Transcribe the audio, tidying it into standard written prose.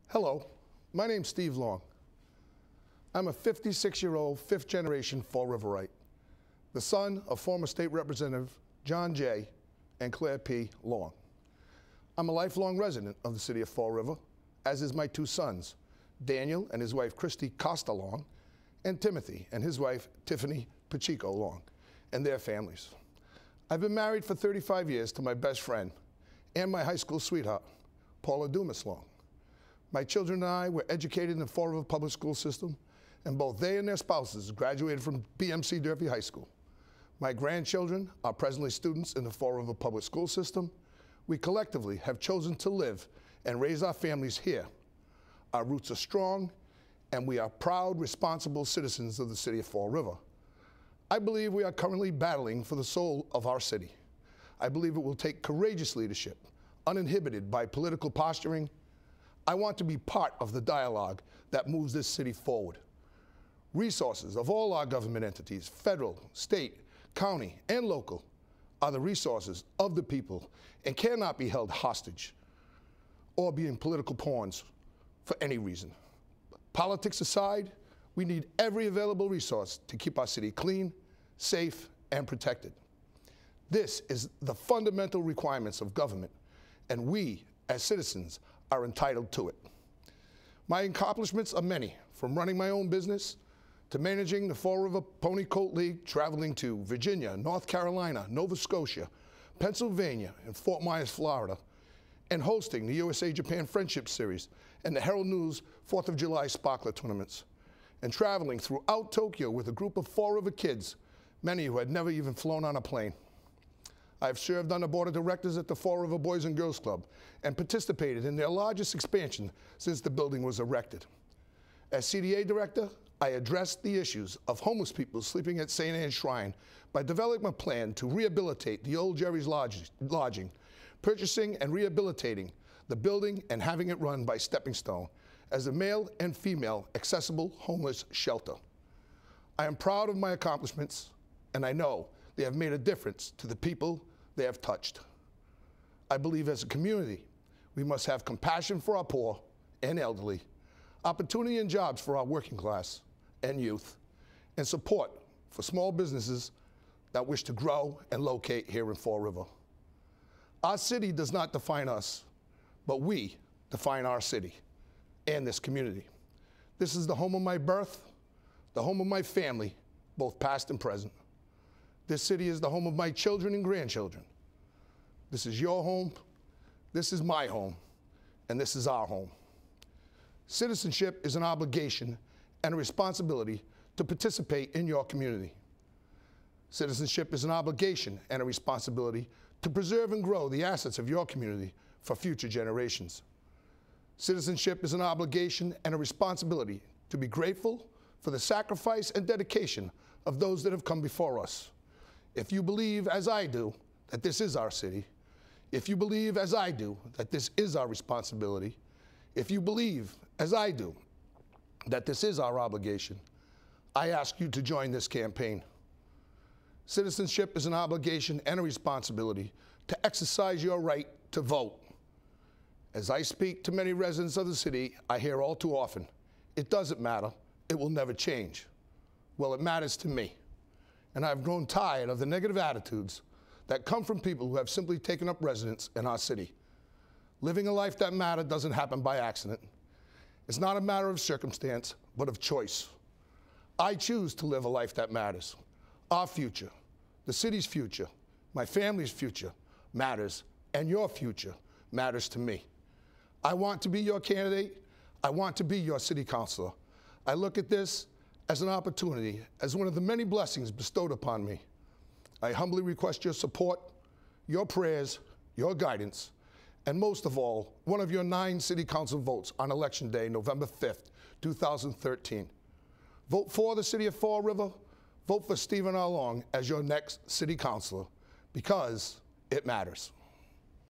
Hello, my name's Steve Long. I'm a 56-year-old, fifth-generation Fall Riverite, the son of former State Representative John J. and Claire P. Long. I'm a lifelong resident of the city of Fall River, as is my two sons, Daniel and his wife Christy Costa Long, and Timothy and his wife Tiffany Pacheco Long, and their families. I've been married for 35 years to my best friend and my high school sweetheart, Paula Dumas Long. My children and I were educated in the Fall River public school system, and both they and their spouses graduated from BMC Durfee High School. My grandchildren are presently students in the Fall River public school system. We collectively have chosen to live and raise our families here. Our roots are strong, and we are proud, responsible citizens of the city of Fall River. I believe we are currently battling for the soul of our city. I believe it will take courageous leadership, uninhibited by political posturing. I want to be part of the dialogue that moves this city forward. Resources of all our government entities, federal, state, county, and local, are the resources of the people and cannot be held hostage or be in political pawns for any reason. Politics aside, we need every available resource to keep our city clean, safe, and protected. This is the fundamental requirements of government, and we, as citizens, are entitled to it. My accomplishments are many, from running my own business to managing the Fall River Pony Colt League, traveling to Virginia, North Carolina, Nova Scotia, Pennsylvania, and Fort Myers, Florida, and hosting the USA-Japan Friendship Series and the Herald News 4th of July Sparkler Tournaments, and traveling throughout Tokyo with a group of Fall River kids, many who had never even flown on a plane. I've served on the board of directors at the Fall River Boys and Girls Club and participated in their largest expansion since the building was erected. As CDA director, I addressed the issues of homeless people sleeping at St. Anne's Shrine by developing a plan to rehabilitate the old Jerry's Lodging, purchasing and rehabilitating the building and having it run by Stepping Stone as a male and female accessible homeless shelter. I am proud of my accomplishments, and I know they have made a difference to the people they have touched. I believe as a community, we must have compassion for our poor and elderly, opportunity and jobs for our working class and youth, and support for small businesses that wish to grow and locate here in Fall River. Our city does not define us, but we define our city and this community. This is the home of my birth, the home of my family, both past and present. This city is the home of my children and grandchildren. This is your home, this is my home, and this is our home. Citizenship is an obligation and a responsibility to participate in your community. Citizenship is an obligation and a responsibility to preserve and grow the assets of your community for future generations. Citizenship is an obligation and a responsibility to be grateful for the sacrifice and dedication of those that have come before us. If you believe, as I do, that this is our city, if you believe, as I do, that this is our responsibility, if you believe, as I do, that this is our obligation, I ask you to join this campaign. Citizenship is an obligation and a responsibility to exercise your right to vote. As I speak to many residents of the city, I hear all too often, it doesn't matter, it will never change. Well, it matters to me. And I've grown tired of the negative attitudes that come from people who have simply taken up residence in our city. Living a life that matters doesn't happen by accident. It's not a matter of circumstance, but of choice. I choose to live a life that matters. Our future, the city's future, my family's future matters, and your future matters to me. I want to be your candidate. I want to be your city councilor. I look at this as an opportunity, as one of the many blessings bestowed upon me. I humbly request your support, your prayers, your guidance, and most of all, one of your 9 city council votes on Election Day, November 5th, 2013. Vote for the city of Fall River. Vote for Stephen R. Long as your next city councilor, because it matters.